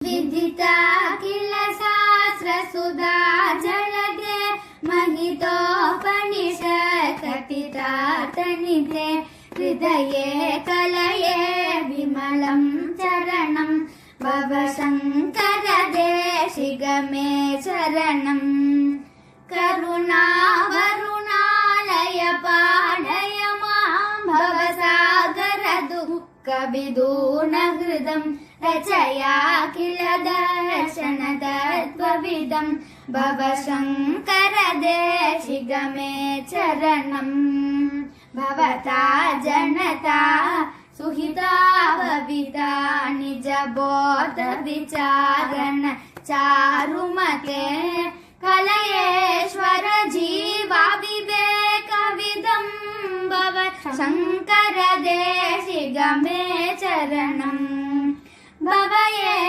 विदिता किल शास्त्रसुधा जलदे महितोपनिषत् कथितार्थनिधे हृदये कलये विमलं चरणं भवशङ्कर देशिगमे शरणम् करुणावरुणालय पालय मां भवसागर दुःखविदूर्णहृदं रचयाखिल दर्शन तत्त्वविदं भवशङ्कर देशिगमे चरणम् भवता जनता सुहिता भविता निजबोध विचारण चारुमते कलयेश्वर जीवा विवेकविदं भव शङ्कर देशिगमे चरणम् भवये।